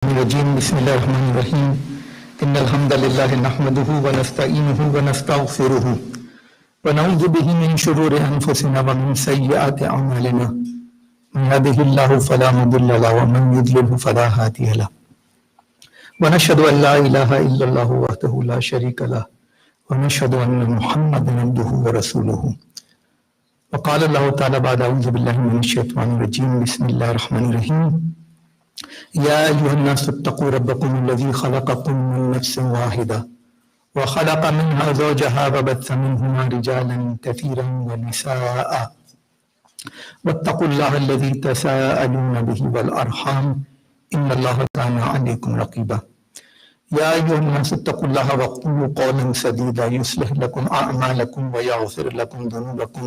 الرجيم بسم الله الرحمن الرحيم إن الحمد لله نحمده ونستعينه ونستغفره ونعوذ به من شرور أنفسنا ومن سيئات أعمالنا من يهده الله فلا مضل له ومن يضلل فلا هادي له ونشهد أن لا إله إلا الله وحده لا شريك له ونشهد أن محمدا عبده ورسوله وقال الله تعالى بعد أعوذ بالله من الشيطان الرجيم بسم الله الرحمن الرحيم يا أيها الناس اتقوا ربكم الذي خلقكم من نفس واحدة وخلق منها زوجها وبث منهما رجالا كثيرا ونساء واتقوا الله الذي تساءلون به والأرحام إن الله كان عليكم رقيبا يا أيها الناس اتقوا الله وقولوا قولا سديدا يصلح لكم أعمالكم ويغفر لكم ذنوبكم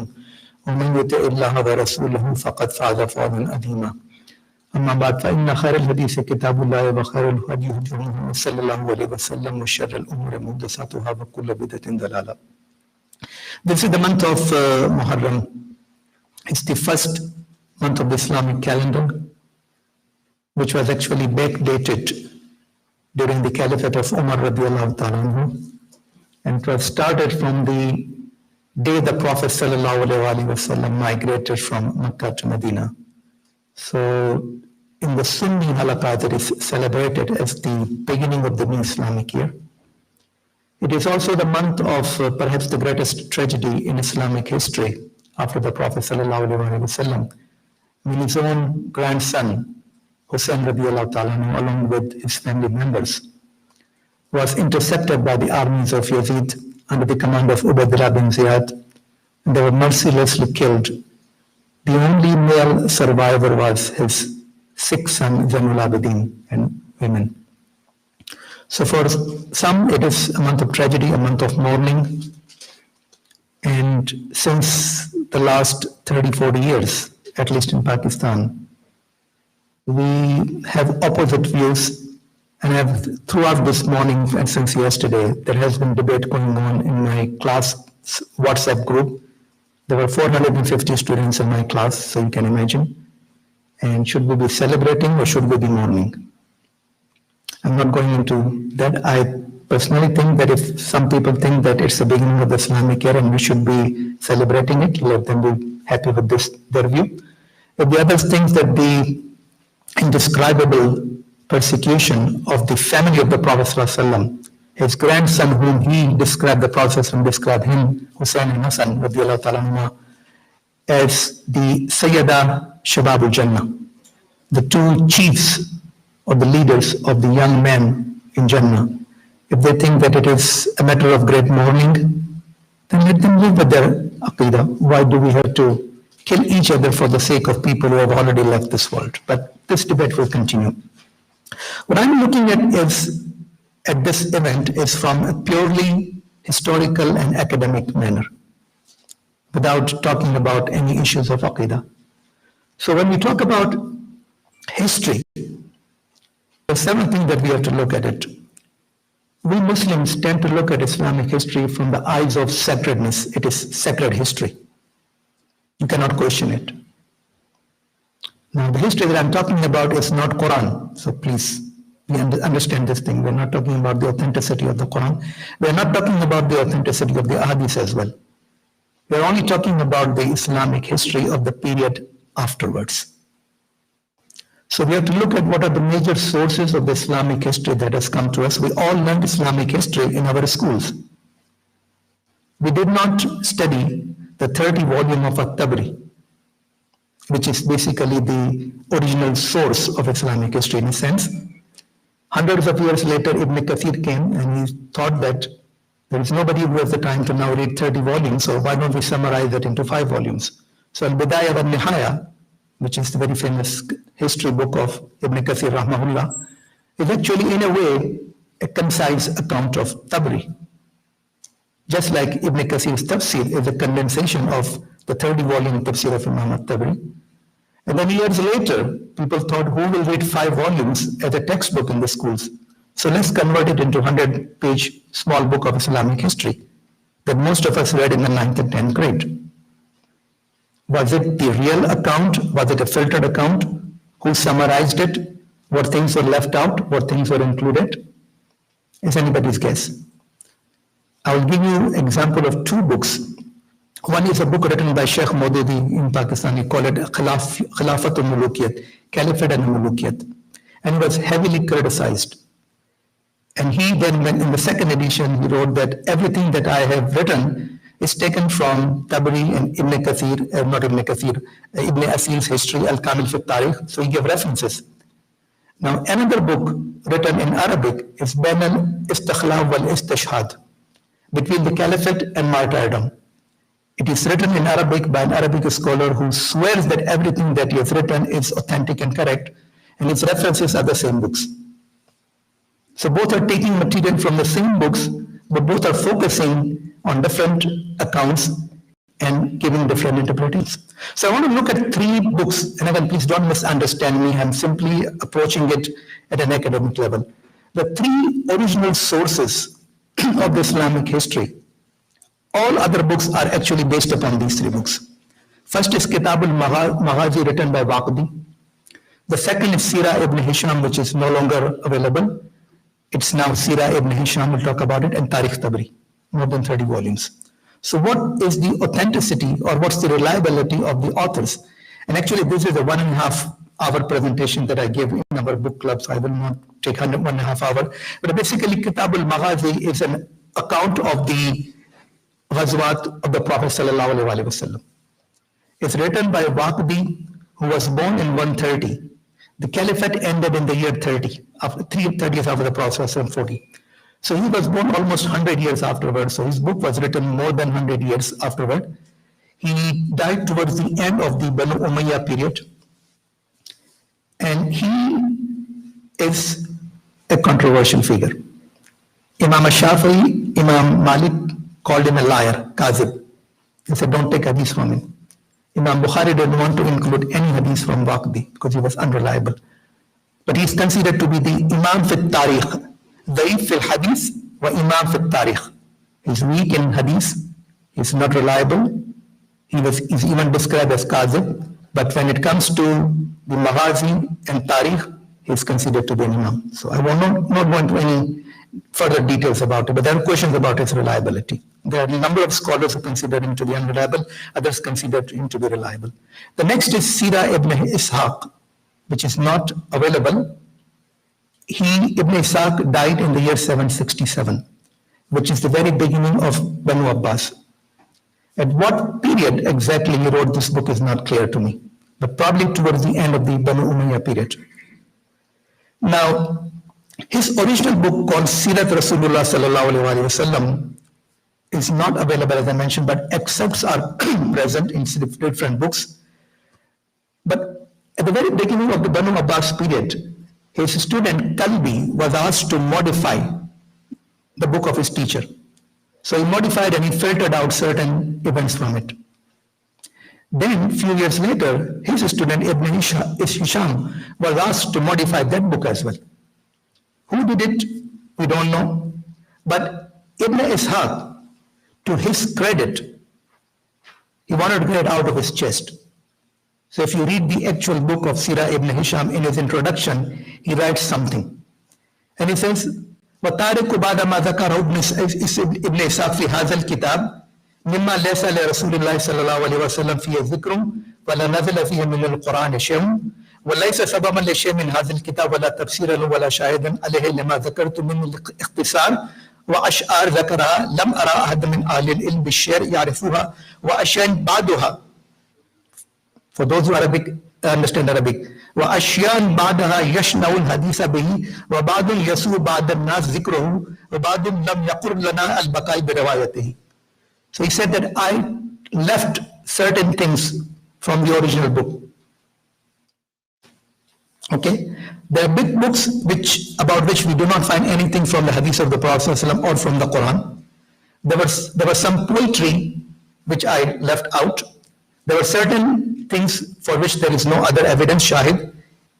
ومن يطع الله ورسوله فقد فاز فوزا عظيما أما بعد فإن خير الحديث كتاب الله وخير الهدي هدي محمد صلى الله عليه وسلم وشر الأمور محدثاتها وكل بدعة ضلالة. This is the month of Muharram. It's the first month of the Islamic calendar, which was actually backdated during the Caliphate of Umar radiallahu ta'ala anhu, and it was started from the day the Prophet sallallahu alaihi wasallam migrated from Mecca to Medina. So in the Sunni halaqat, it is celebrated as the beginning of the new Islamic year. It is also the month of perhaps the greatest tragedy in Islamic history after the Prophet sallallahu alaihi wasallam, when his own grandson, Hussein radiallahu ta'ala, along with his family members, was intercepted by the armies of Yazid under the command of Ubaydullah bin Ziyad, and they were mercilessly killed. The only male survivor was his sixth son, Zainul Abidin, and women. So for some, it is a month of tragedy, a month of mourning. And since the last 30-40 years, at least in Pakistan, we have opposite views. And throughout this morning and since yesterday, there has been debate going on in my class WhatsApp group. There were 450 students in my class, so you can imagine. And should we be celebrating or should we be mourning? I'm not going into that. I personally think that if some people think that it's the beginning of the Islamic year and we should be celebrating it, let them be happy with this, their view. If the others think that the indescribable persecution of the family of the Prophet ﷺ, his grandson whom he described, the Prophet described him, Hussein and Hassan, as the Sayyada Shababul Jannah, the two chiefs or the leaders of the young men in Jannah. If they think that it is a matter of great mourning, then let them live with their aqidah. Why do we have to kill each other for the sake of people who have already left this world? But this debate will continue. What I'm looking at this event is from a purely historical and academic manner, without talking about any issues of aqidah. So when we talk about history, there's several things that we have to look at it. We Muslims tend to look at Islamic history from the eyes of sacredness. It is sacred history. You cannot question it. Now, the history that I'm talking about is not Quran, so please understand this thing. We're not talking about the authenticity of the Quran. We're not talking about the authenticity of the Ahadith as well. We're only talking about the Islamic history of the period afterwards. So we have to look at what are the major sources of the Islamic history that has come to us. We all learned Islamic history in our schools. We did not study the 30 volume of At-Tabari, which is basically the original source of Islamic history in a sense. Hundreds of years later, Ibn Kathir came and he thought that there is nobody who has the time to now read 30 volumes, so why don't we summarize it into 5 volumes? So Al-Bidaya wa Nihaya, which is the very famous history book of Ibn Kathir rahmahullah, is actually in a way a concise account of Tabari. Just like Ibn Kathir's Tafsir is a condensation of the 30 volume Tafsir of Imam al-Tabari. And then years later, people thought, who will read 5 volumes as a textbook in the schools? So let's convert it into 100-page small book of Islamic history that most of us read in the 9th and 10th grade. Was it the real account? Was it a filtered account? Who summarized it? What things were left out, what things were included, is anybody's guess. I will give you an example of two books. One is a book written by Sheikh Maududi in Pakistan. He called it Khilafat al-Mulukiyat, Caliphate and Mulukiyat. And it was heavily criticized. And he then, when in the second edition, he wrote that everything that I have written is taken from Tabari and Ibn Kathir, not Ibn Kathir, Ibn Asil's history, Al-Kamil fi Tarikh. So he gave references. Now, another book written in Arabic is Bain al-Istikhlaf wal-Istishhad, between the Caliphate and martyrdom. It is written in Arabic by an Arabic scholar who swears that everything that he has written is authentic and correct, and its references are the same books. So both are taking material from the same books, but both are focusing on different accounts and giving different interpretations. So I want to look at three books, and again, please don't misunderstand me, I'm simply approaching it at an academic level. The three original sources of the Islamic history, all other books are actually based upon these three books. First is Kitab al-Maghazi written by Waqidi. The second is Sirah ibn Hisham, which is no longer available. It's now Sirah ibn Hisham, we'll talk about it, and Tarikh Tabari, more than 30 volumes. So what is the authenticity or what's the reliability of the authors? And actually this is a 1.5 hour presentation that I gave in our book club, so I will not take 1.5 hours. But basically Kitab al-Maghazi is an account of the Ghazwat of the Prophet sallallahu alaihi wasallam. It's written by Waqidi, who was born in 130. The Caliphate ended in the year 30, after 330 years after the Prophet 40. So he was born almost 100 years afterwards. So his book was written more than 100 years afterward. He died towards the end of the Banu Umayyah period. And he is a controversial figure. Imam Shafi'i, Imam Malik called him a liar, Kazib. He said, don't take hadith from him. Imam Bukhari didn't want to include any hadith from Waqidi because he was unreliable. But he is considered to be the Imam fi Tarikh, Da'if fil Hadith wa Imam fi Tarikh. He's weak in hadith, he's not reliable, he's even described as Kazib, but when it comes to the Maghazi and Tarikh, he's considered to be an Imam. So I will not go into any further details about it, but there are questions about its reliability. There are a number of scholars who consider him to be unreliable, others consider him to be reliable. The next is Sirah ibn Ishaq, which is not available. Ibn Ishaq died in the year 767, which is the very beginning of Banu Abbas. At what period exactly he wrote this book is not clear to me, but probably towards the end of the Banu Umayyah period. Now, his original book called Sirat Rasulullah sallallahu alaihi wasallam is not available, as I mentioned, but excerpts are present in different books. But at the very beginning of the Banu Abbas period, his student Kalbi was asked to modify the book of his teacher. So he modified and he filtered out certain events from it. Then, a few years later, his student Ibn Hisham was asked to modify that book as well. Who did it? We don't know. But Ibn Ishaq, to his credit, he wanted to get it out of his chest. So if you read the actual book of Sirah ibn Hisham, in his introduction, he writes something. And he says, وَتَارِكُ بَعْدَ مَا ذَكَرَهُ ابن إسحاق في هذا الكتاب مما ليس لرسول الله صلى الله عليه وسلم فيه ذكر ولا نزل فيه من القرآن شيء وليس سببا لشيء من هذا الكتاب ولا تفسيرا ولا شاهدا عليه لما ذكرت من الاختصار وأشعار ذكرها لم أرى أحد من أهل العلم بالشعر يعرفوها وأشياء بعدها. For those who understand Arabic, وأشياء بعدها يشنع الحديث به وبعض يسوء بعض الناس ذكره وبعض لم يقر لنا البقاء بروايته. So he said that I left certain things from the original book. Okay, there are big books about which we do not find anything from the hadith of the Prophet ﷺ or from the Quran. There was some poetry which I left out. There were certain things for which there is no other evidence, shahid,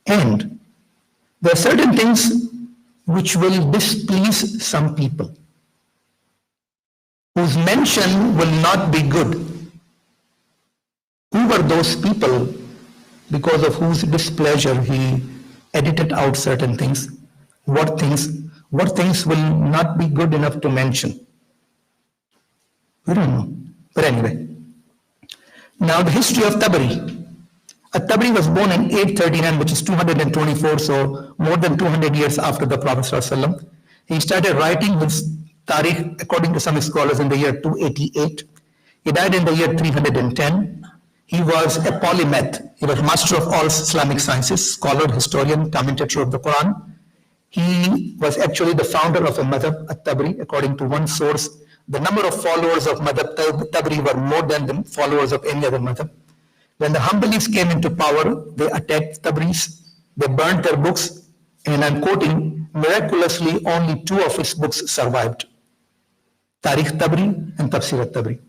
and there are certain things which will displease some people, whose mention will not be good. Who were those people because of whose displeasure he edited out certain things. What things will not be good enough to mention? We don't know. But anyway. Now the history of Tabari. At-Tabari was born in 839, which is 224, so more than 200 years after the Prophet ﷺ. He started writing his Tariq, according to some scholars, in the year 288. He died in the year 310. He was a polymath. He was master of all Islamic sciences, scholar, historian, commentator of the Quran. He was actually the founder of a madhab, At-Tabari. According to one source, the number of followers of madhab Tabari were more than the followers of any other madhab. When the Hanbalis came into power, they attacked Tabriz, they burnt their books, and I'm quoting, miraculously only two of his books survived. Tariq Tabri and Tafsir al-Tabri.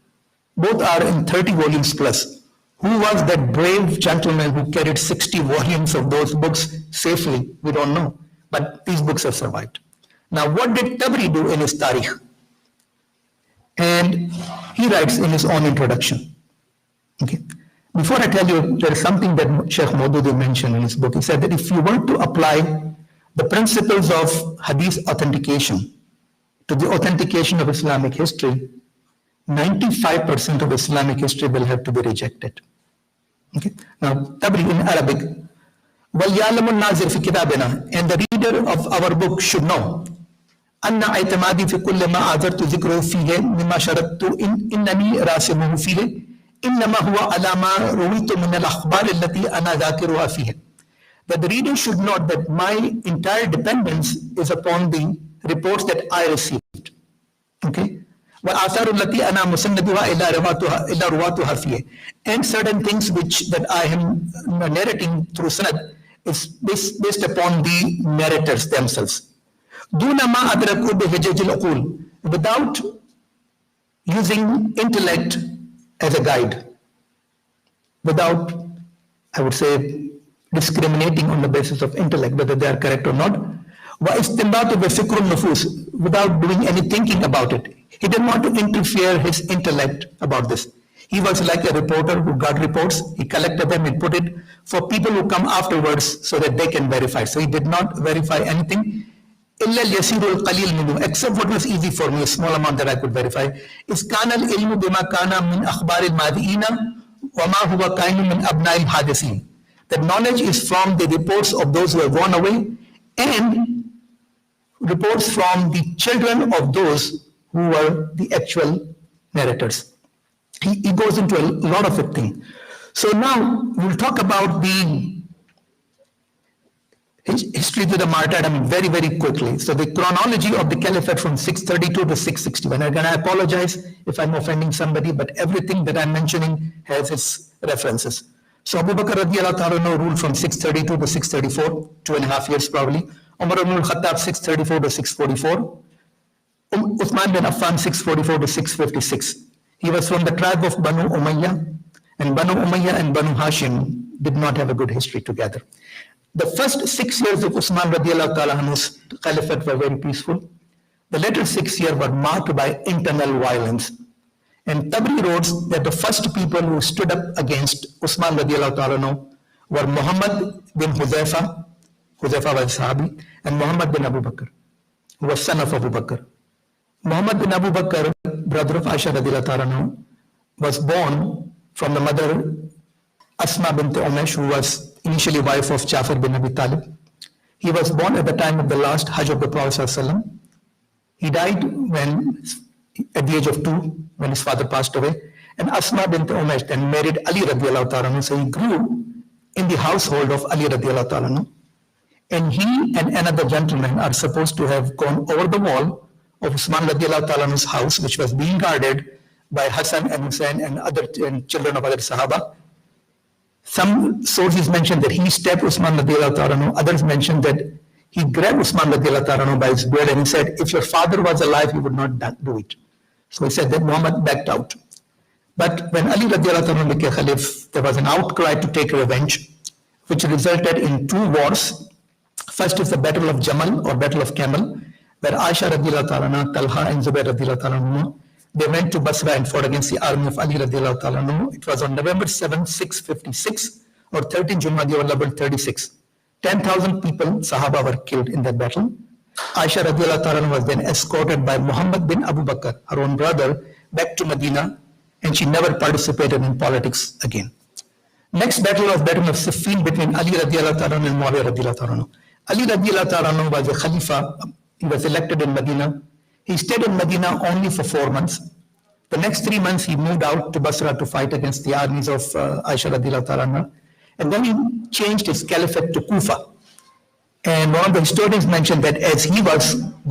Both are in 30 volumes plus. Who was that brave gentleman who carried 60 volumes of those books safely? We don't know. But these books have survived. Now, what did Tabri do in his Tariq? And he writes in his own introduction. Okay. Before I tell you, there is something that Sheikh Maududi mentioned in his book. He said that if you were to apply the principles of Hadith authentication to the authentication of Islamic history, 95% of Islamic history will have to be rejected. Okay. Now, Tabri in Arabic, وَلْيَعْلَمُ النَّاظِرُ فِي كِتَابِنَا, and the reader of our book should know, أَنَّ اعْتِمَادِي فِي كُلِّ مَا عَذَرْتُ ذِكْرُهُ فِيهِ مِمَّا شَرَطْتُ إِنَّنِي رَاسِمُهُ فِيهِ إِنَّمَا هُوَ عَلَى مَا رُوِيتُ مِنَ الْأَخْبَارِ الَّتِي أَنَا ذَاكِرُهَا فِيهِ. That the reader should note that my entire dependence is upon the reports that I received. Okay? وَآثَارُ الَّتِي أَنَا مُسَنَّدُهَا إِلَّا رُوَاتُهَا فِيهِ. And certain things which that I am narrating through sanad is based upon the narrators themselves. دُونَ مَا أَدْرَكُوا بِهِجَجِ الْعُقُولِ, without using intellect as a guide, without, I would say, discriminating on the basis of intellect, whether they are correct or not. وَإِسْتِنْبَاطُ بِفِكْرُ النُّفُوسِ, without doing any thinking about it. He didn't want to interfere his intellect about this. He was like a reporter who got reports, he collected them and put it for people who come afterwards so that they can verify. So he did not verify anything, إِلَّا الْيَسِيرُ الْقَلِيلُ مِنْهُ, except what was easy for me, a small amount that I could verify. إِذْ كَانَ الْعِلْمُ بِمَا كَانَ مِنْ أَخْبَارِ الْمَاضِئِينَ وَمَا هُوَ كَائِنٌ مِنْ أَبْنَاءِ الْحَادِثِينَ. That knowledge is from the reports of those who have gone away and reports from the children of those who were the actual narrators. He goes into a lot of it thing. So now we'll talk about the history to the martyrdom very, very quickly. So the chronology of the caliphate from 632 to 661. Again, I apologize if I'm offending somebody, but everything that I'm mentioning has its references. So Abu Bakr radiallahu ta'ala ruled from 632 to 634, 2.5 years probably. Umar ibn al-Khattab 634 to 644. Uthman bin Affan 644 to 656. He was from the tribe of Banu Umayyah, and Banu Umayyah and Banu Hashim did not have a good history together. The first 6 years of Uthman radiallahu ta'ala anhu's caliphate were very peaceful. The later 6 years were marked by internal violence. And Tabri wrote that the first people who stood up against Uthman radiallahu ta'ala were Muhammad bin Huzaifa was Sahabi, and Muhammad bin Abu Bakr, who was son of Abu Bakr. Muhammad bin Abu Bakr, brother of Aisha radiallahu ta'ala, was born from the mother Asma bint Umaysh, who was initially wife of Jafar bin Abi Talib. He was born at the time of the last Hajj of the Prophet ﷺ. He died at the age of 2, when his father passed away. And Asma bint Umaysh then married Ali radiallahu ta'ala. So he grew in the household of Ali radiallahu ta'ala. And he and another gentleman are supposed to have gone over the wall of Usman radiallahu ta'ala's house, which was being guarded by Hassan and Hussein and children of other Sahaba. Some sources mention that he stepped Usman radiallahu ta'ala. Others mention that he grabbed Usman radiallahu ta'ala by his beard and he said, if your father was alive, he would not do it. So he said that Muhammad backed out. But when Ali radiallahu ta'ala became Khalif, there was an outcry to take revenge, which resulted in 2 wars. First is the Battle of Jamal or Battle of Camel, where Aisha radiallahu ta'ala, Talha and Zubair radiallahu ta'ala, they went to Basra and fought against the army of Ali radiallahu ta'ala. It was on November 7, 656 or 13 Jumadi or 36. 10,000 people, Sahaba, were killed in that battle. Aisha radiallahu ta'ala was then escorted by Muhammad bin Abu Bakr, her own brother, back to Medina, and she never participated in politics again. Next battle was Battle of Siffin between Ali radiallahu ta'ala and Muawiyah radiallahu ta'ala. Ali radiallahu ta'ala was a Khalifa. He was elected in Medina. He stayed in Medina only for 4 months. The next 3 months, he moved out to Basra to fight against the armies of Aisha radiallahu ta'ala. And then he changed his caliphate to Kufa. And one of the historians mentioned that as he was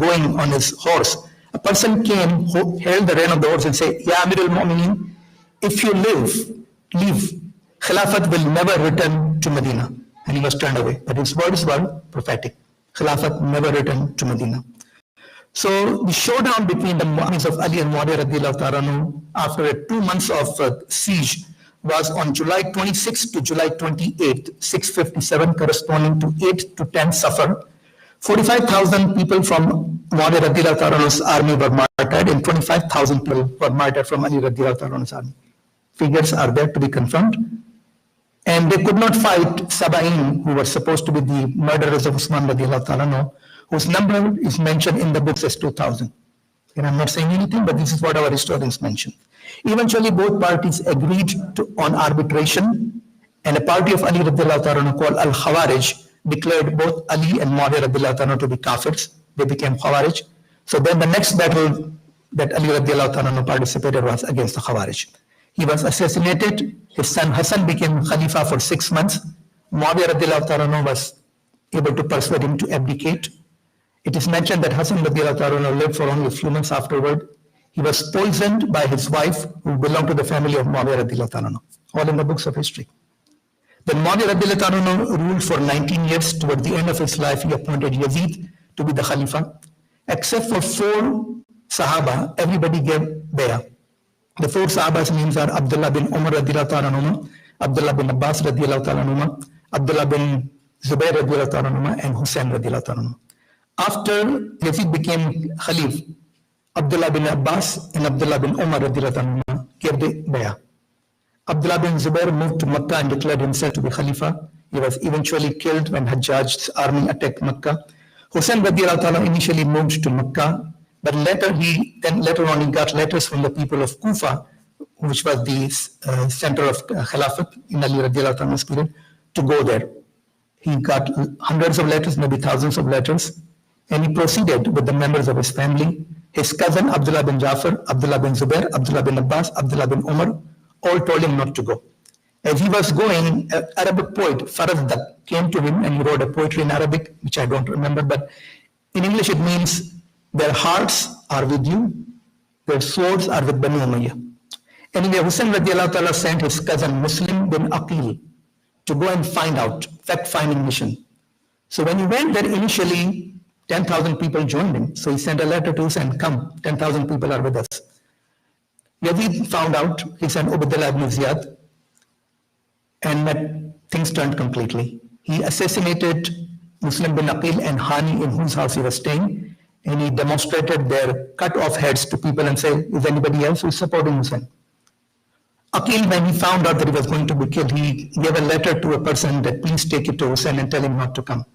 going on his horse, a person came who held the rein of the horse and said, Ya Amir al-Mu'mineen, if you leave, Khilafat will never return to Medina. And he was turned away. But his words were prophetic. Khilafat never returned to Medina. So the showdown between the armies of Ali and Muawiyah radiallahu ta'ala after 2 months of siege was on July 26 to July 28, 657, corresponding to 8 to 10 Safar. 45,000 people from Muawiyah radiallahu ta'ala's army were martyred, and 25,000 people were martyred from Ali radiallahu ta'ala's army. Figures are there to be confirmed. And they could not fight Saba'in, who were supposed to be the murderers of Usman radiallahu ta'ala, whose number is mentioned in the books as 2,000. And I'm not saying anything, but this is what our historians mention. Eventually, both parties agreed on arbitration, and a party of Ali radiallahu ta'ala called Al-Khawarij declared both Ali and Muawiyah radiallahu ta'ala to be kafirs. They became Khawarij. So then the next battle that Ali radiallahu ta'ala participated was against the Khawarij. He was assassinated. His son Hassan became Khalifa for 6 months. Muawiyah radiallahu ta'ala was able to persuade him to abdicate. It is mentioned that Hassan radiallahu ta'ala lived for only a few months afterward. He was poisoned by his wife, who belonged to the family of Muawiyah radiallahu ta'ala, all in the books of history. Then Muawiyah radiallahu ta'ala ruled for 19 years. Toward the end of his life, he appointed Yazid to be the Khalifa. Except for 4 Sahaba, everybody gave bay'ah. The 4 Sahaba's names are Abdullah bin Umar radiallahu ta'ala, Abdullah bin Abbas radiallahu ta'ala, Abdullah bin Zubair radiallahu ta'ala, and Hussein radiallahu ta'ala. After Yazid became Khalif, Abdullah bin Abbas and Abdullah bin Umar radiallahu ta'ala gave the bay'ah. Abdullah bin Zubair moved to Makkah and declared himself to be Khalifa. He was eventually killed when Hajjaj's army attacked Makkah. Hussein radiallahu ta'ala initially moved to Makkah, but later on he got letters from the people of Kufa, which was the center of Khilafat in Ali radiallahu ta'ala's period, to go there. He got hundreds of letters, maybe thousands of letters, and he proceeded with the members of his family. His cousin Abdullah bin Jafar, Abdullah bin Zubair, Abdullah bin Abbas, Abdullah bin Umar, all told him not to go. As he was going, an Arabic poet, Farazdak, came to him and he wrote a poetry in Arabic, which I don't remember, but in English it means, their hearts are with you, their swords are with Banu Umayyah. Anyway, Hussein radiallahu ta'ala sent his cousin Muslim bin Aqil to go and find out, fact-finding mission. So when he went there initially, 10,000 people joined him. So he sent a letter to Hussein, come, 10,000 people are with us. Yazid found out, he sent Ubaydullah ibn Ziyad, and things turned completely. He assassinated Muslim bin Aqil and Hani, in whose house he was staying, and he demonstrated their cut off heads to people and said, is anybody else who is supporting Hussein? Aqil, when he found out that he was going to be killed, he gave a letter to a person that please take it to Hussein and tell him not to come.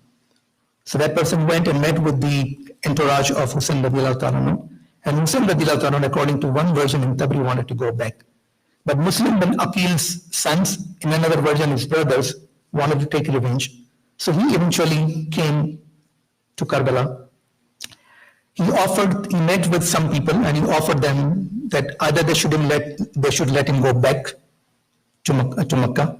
So that person went and met with the entourage of Hussein radiallahu ta'ala, and Hussein radiallahu ta'ala, according to one version in Tabri, wanted to go back. But Muslim bin Aqil's sons, in another version his brothers, wanted to take revenge. So he eventually came to Karbala. He met with some people and he offered them that either they should let him go back to Makkah,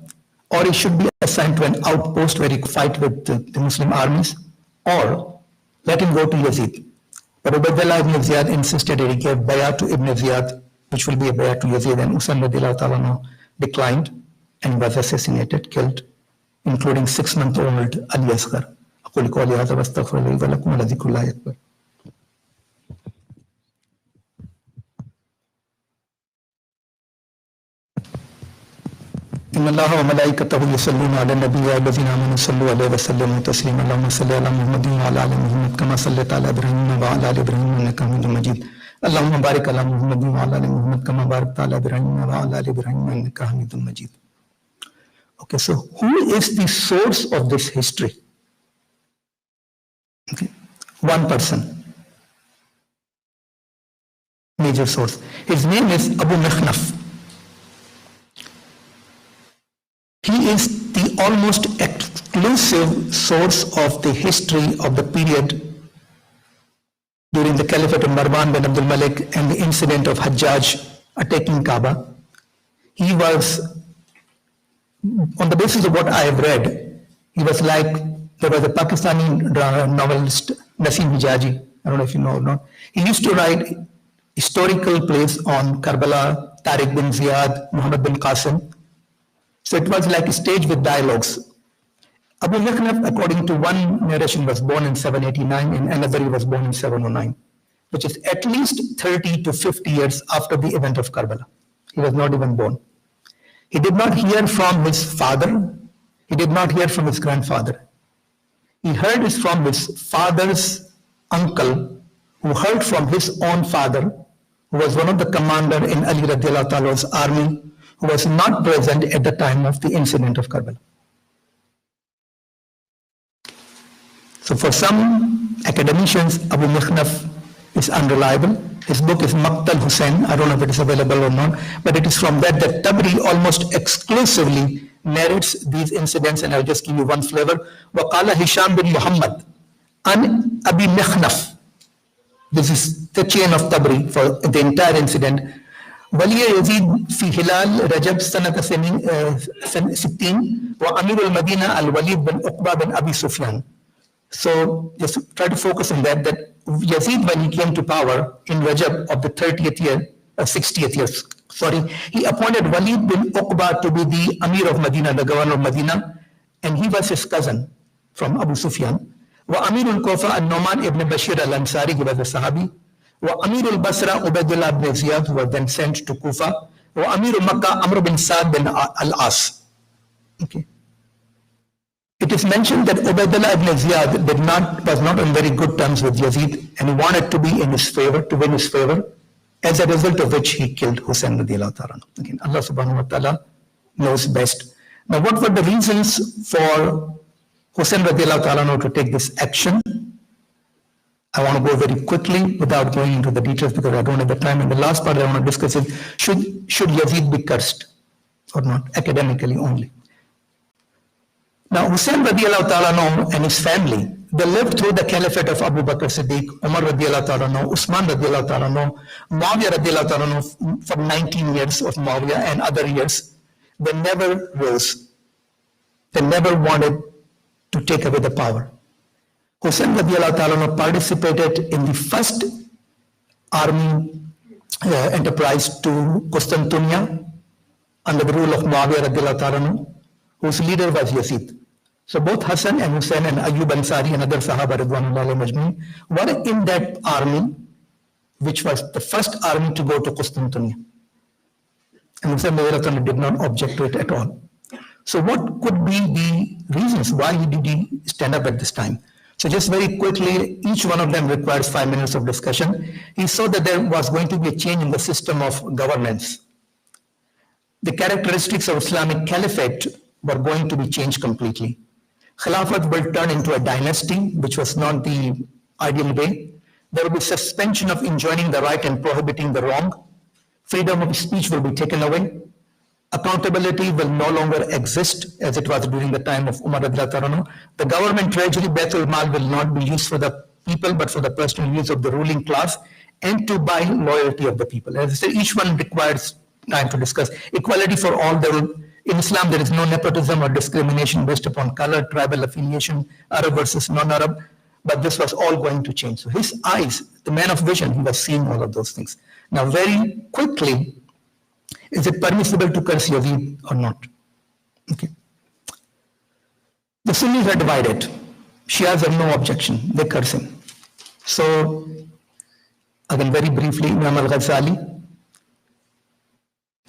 or he should be assigned to an outpost where he could fight with the Muslim armies, or let him go to Yazid. But Ubaydullah ibn Ziyad insisted that he gave bay'ah to Ibn Ziyad, which will be a bay'ah to Yazid, and Hussein radiallahu ta'ala declined and was assassinated, killed, including 6-month-old Ali Asghar. أقول قولي هذا واستغفر الله ولكم ولذكر الله أكبر. إن الله وملائكته يصلون على النبي يا الذين آمنوا صلوا عليه وسلموا تسليما اللهم صل على محمد وعلى آل محمد كما صليت على إبراهيم وعلى آل إبراهيم إنك حميد مجيد اللهم بارك على محمد وعلى آل محمد كما باركت على إبراهيم وعلى آل إبراهيم إنك حميد مجيد. Okay, so who is the source of this history? One person, major source. His name is Abu Mikhnaf. He is the almost exclusive source of the history of the period during the Caliphate of Marwan bin Abdul Malik and the incident of Hajjaj attacking Kaaba. He was, on the basis of what I have read, he was like, there was a Pakistani novelist, Naseem Hijazi, I don't know if you know or not. He used to write historical plays on Karbala, Tariq bin Ziyad, Muhammad bin Qasim. So it was like a stage with dialogues. Abu Mikhnaf, according to one narration, was born in 789, and another he was born in 709, which is at least 30 to 50 years after the event of Karbala. He was not even born. He did not hear from his father. He did not hear from his grandfather. He heard it from his father's uncle, who heard from his own father, who was one of the commander in Ali radiallahu ta'ala's army, who was not present at the time of the incident of Karbala. So for some academicians, Abu Mikhnaf is unreliable. His book is Maqtal Hussain. I don't know if it is available or not, but it is from that Tabri almost exclusively narrates these incidents, and I'll just give you one flavor. وَقَالَ هِشَامْ bin Muhammad an Abi Mikhnaf. This is the chain of Tabri for the entire incident. وَلِيَ يَزِيد فِي هِلَال رَجَبْ سَنَةَ 60 وَأَمِيرُ الْمَدِينَةِ الْوَلِيدْ bin Uqba bin Abi Sufyan. So just try to focus on that Yazid, when he came to power in Rajab of the 30th year, 60th year, he appointed Walid bin Uqba to be the Amir of Medina, the governor of Medina, and he was his cousin from Abu Sufyan. Wa Amirul Kufa al-Numan ibn Bashir al-Ansari, he was a Sahabi. Wa Amirul Basra Ubaidullah ibn Ziyad, who was then sent to Kufa. Wa Amirul Makkah Amr bin Sa'd bin al-As. Okay. It is mentioned that Ubaidullah ibn Ziyad was not on very good terms with Yazid, and he wanted to be in his favor, to win his favor, as a result of which he killed Hussein radiallahu ta'ala. Again, Allah subhanahu wa ta'ala knows best. Now, what were the reasons for Hussein radiallahu ta'ala to take this action? I want to go very quickly without going into the details because I don't have the time. And the last part I want to discuss is, should Yazid be cursed or not, academically only? Now, Hussein radiallahu ta'ala and his family, they lived through the caliphate of Abu Bakr Siddiq, Umar radiallahu ta'ala, Usman radiallahu ta'ala, Muawiyah radiallahu ta'ala for 19 years of Muawiyah and other years. They never rose. They never wanted to take away the power. Hussein radiallahu ta'ala participated in the first army enterprise to Constantinople under the rule of Muawiyah radiallahu ta'ala, whose leader was Yazid. So both Hassan and Hussein and Ayyub Ansari and other Sahaba Ridwanullahi Majmeen were in that army, which was the first army to go to Constantinople. And Hussein did not object to it at all. So what could be the reasons? Why did he stand up at this time? So just very quickly, each one of them requires 5 minutes of discussion. He saw that there was going to be a change in the system of governance. The characteristics of Islamic Caliphate were going to be changed completely. Khilafat will turn into a dynasty, which was not the ideal way. There will be suspension of enjoining the right and prohibiting the wrong. Freedom of speech will be taken away. Accountability will no longer exist as it was during the time of Umar radiallahu ta'ala. The government treasury, Baitul Mal, will not be used for the people, but for the personal use of the ruling class and to buy loyalty of the people. As I said, each one requires time to discuss. Equality for all. In Islam, there is no nepotism or discrimination based upon color, tribal affiliation, Arab versus non-Arab, but this was all going to change. So his eyes, the man of vision, he was seeing all of those things. Now, very quickly, is it permissible to curse Yazid or not? Okay. The Sunnis are divided. Shias have no objection. They curse him. So, again, very briefly, Imam al-Ghazali,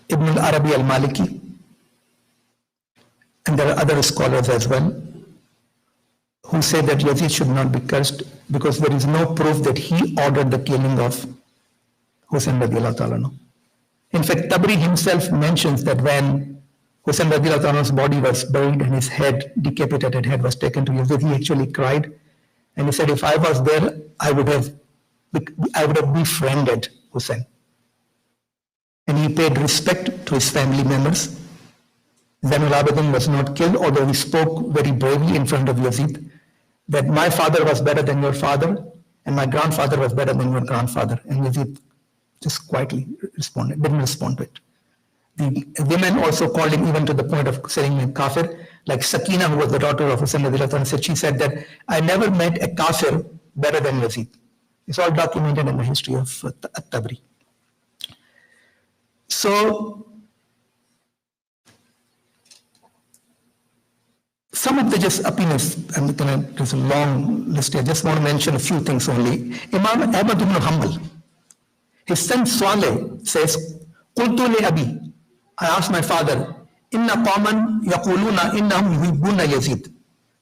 Ibn al-Arabi al-Maliki, and there are other scholars as well who say that Yazid should not be cursed because there is no proof that he ordered the killing of Hussein radiallahu ta'ala. In fact, Tabri himself mentions that when Hussein radiallahu ta'ala's body was buried and his head, decapitated head, was taken to Yazid, he actually cried And he said, if I was there, I would have befriended Hussein. And he paid respect to his family members. Zainul Abidin was not killed, although he spoke very bravely in front of Yazid that my father was better than your father and my grandfather was better than your grandfather. And Yazid just quietly didn't respond to it. The women also called him even to the point of saying him kafir, like Sakina, who was the daughter of Hussein, she said that I never met a kafir better than Yazid. It's all documented in the history of At-Tabri. So, some of the just opinions, there's a long list here, I just want to mention a few things only. Imam Ahmad ibn Hanbal, his son Saleh says, Qultu li abi, I asked my father, Inna qawman yaquluna innahum yuhibbuna Yazid.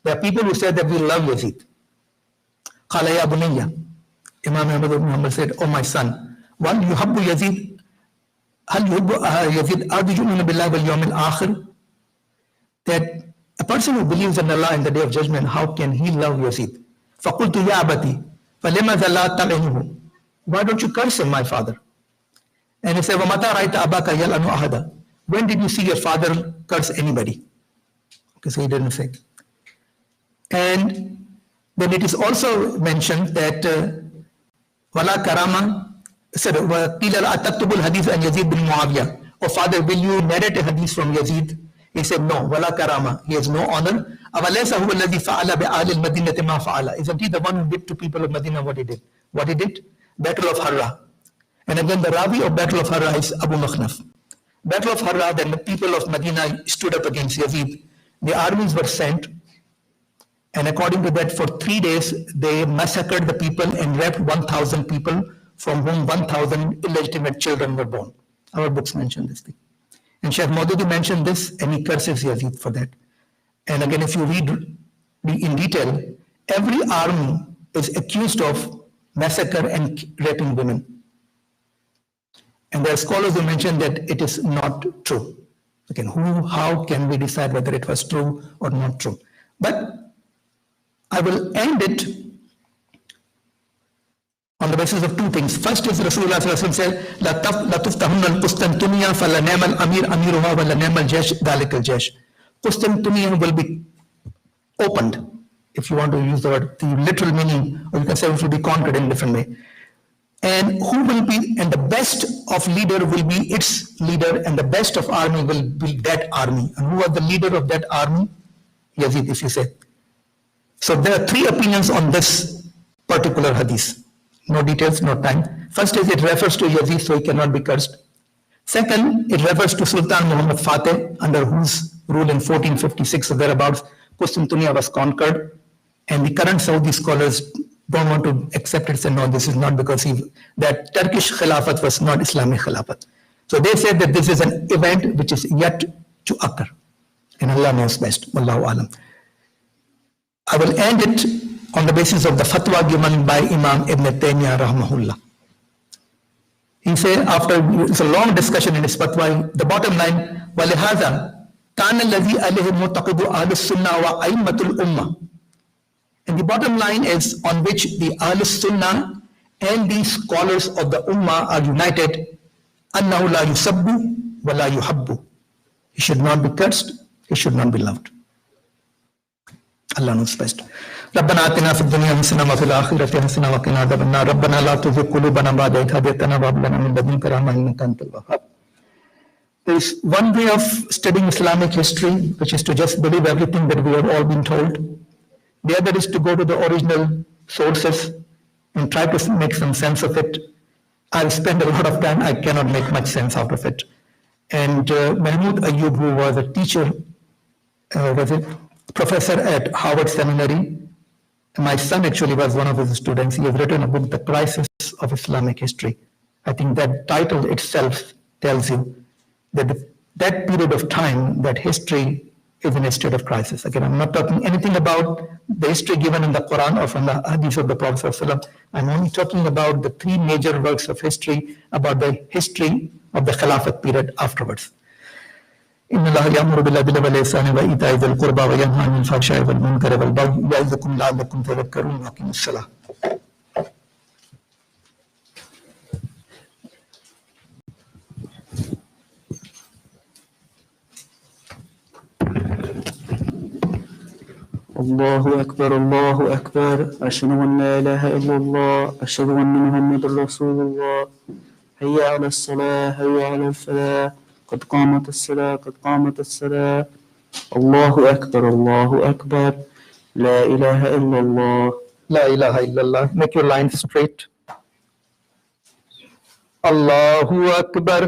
There are people who say that we love Yazid. Qala ya bunayya. Imam Ahmad ibn Hanbal said, oh my son, wal yuhabbu Yazid, hal yuhabbu Yazid ardu yu'minu billahi wal yawmil akhir. That a person who believes in Allah in the day of judgment, how can he love Yazid? Faqultu ya abati, falimadha la tal'inuhu. Why don't you curse him, my father? And he said, وَمَتَى رَأَيْتَ أَبَاكَ يَلْأَنُ أَحَدًا. When did you see your father curse anybody? Okay, so he didn't say. And then it is also mentioned that وَلَا كَرَامًا said, وَقِيلَ أَتَكْتُبُ الْحَدِيثَ أَنْ يَزِيدْ بِن مُعَاوِيَةَ. Oh father, will you narrate a hadith from Yazid? He said, no, وَلَا كَرَامًا. He has no honor. أَوَلَيْسَ هُوَ الَّذِي فَعَلَ بِآلِ الْمَدِينَةِ مَا فَعَلَ. Isn't he the one who did to people of Medina what he did? What he did? Battle of Harra. And again, the Rawi of Battle of Harra is Abu Makhnaf. Battle of Harra, then the people of Medina stood up against Yazid. The armies were sent, and according to that, for 3 days, they massacred the people and raped 1,000 people, from whom 1,000 illegitimate children were born. Our books mention this thing. And Shaykh Maududi mentioned this, and he curses Yazid for that. And again, if you read in detail, every army is accused of massacre and raping women. And there are scholars who mention that it is not true. Again, how can we decide whether it was true or not true? But I will end it on the basis of two things. First is Rasulullah said, "La tuftahunna al-Qustantiniya falanam al-amir amiruha walanam al-jaysh dhalik al-jaysh." Qustantiniya will be opened, if you want to use the word, the literal meaning, or you can say it will be conquered in a different way. And who will be, and the best of leader will be its leader, and the best of army will be that army. And who was the leader of that army? Yazid, if you say. So there are three opinions on this particular hadith. No details, no time. First is it refers to Yazid, so he cannot be cursed. Second, it refers to Sultan Muhammad Fateh, under whose rule in 1456 or thereabouts, Qustantiniya was conquered. And the current Saudi scholars don't want to accept it, say no, this is not because that Turkish Khilafat was not Islamic Khilafat. So they said that this is an event which is yet to occur. And Allah knows best. Wallahu alam. I will end it on the basis of the fatwa given by Imam Ibn Taymiyyah rahmahullah. He said, after it's a long discussion in his fatwa, the bottom line, وَلِهَذَا كَانَ الَّذِي عَلَيْهِ مُعْتَقِدُ أَهْلُ السُّنَّةِ وَأَئِمَّةُ الْأُمَّةِ. And the bottom line is on which the Ahl Sunnah and the scholars of the Ummah are united. أَنَّهُ لَا يُسَبُّ وَلَا يُحَبُّ. He should not be cursed, he should not be loved. Allah knows best. رَبَّنَا آتِنَا فِي الدُّنْيَا حَسَنَةً وَفِي الْآخِرَةِ حَسَنَةً وَقِنَا عَذَابَ النَّارِ رَبَّنَا لَا تُزِغْ قُلُوبَنَا بَعْدَ إِذْ هَدَيْتَنَا وَهَبْ لَنَا مِن لَّدُنكَ رَحْمَةً إِنَّكَ أَنتَ الْوَهَّابُ. There is one way of studying Islamic history, which is to just believe everything that we have all been told. The other is to go to the original sources and try to make some sense of it. I've spent a lot of time, I cannot make much sense out of it. And Mahmoud Ayyub, who was a teacher, was a professor at Harvard Seminary, my son actually was one of his students. He has written a book, The Crisis of Islamic History. I think that title itself tells you that that period of time, that history is in a state of crisis. Again, I'm not talking anything about the history given in the Quran or from the Hadith of the Prophet ﷺ. I'm only talking about the three major works of history, about the history of the Khilafat period afterwards. إن الله يأمر بالعدل والإحسان وإيتاء ذي القربى وينهى عن الفحشاء والمنكر والبغي يعظكم لعلكم تذكرون وأقيموا الصلاة. الله أكبر الله أكبر أشهد أن لا إله إلا الله أشهد أن محمد رسول الله حي على الصلاة حي على الفلاح قد قامت الصلاة قد قامت الصلاة الله أكبر الله أكبر لا إله إلا الله لا إله إلا الله. Make your line straight. Allahu Akbar.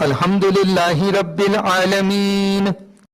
Alhamdulillahi Rabbil Alameen.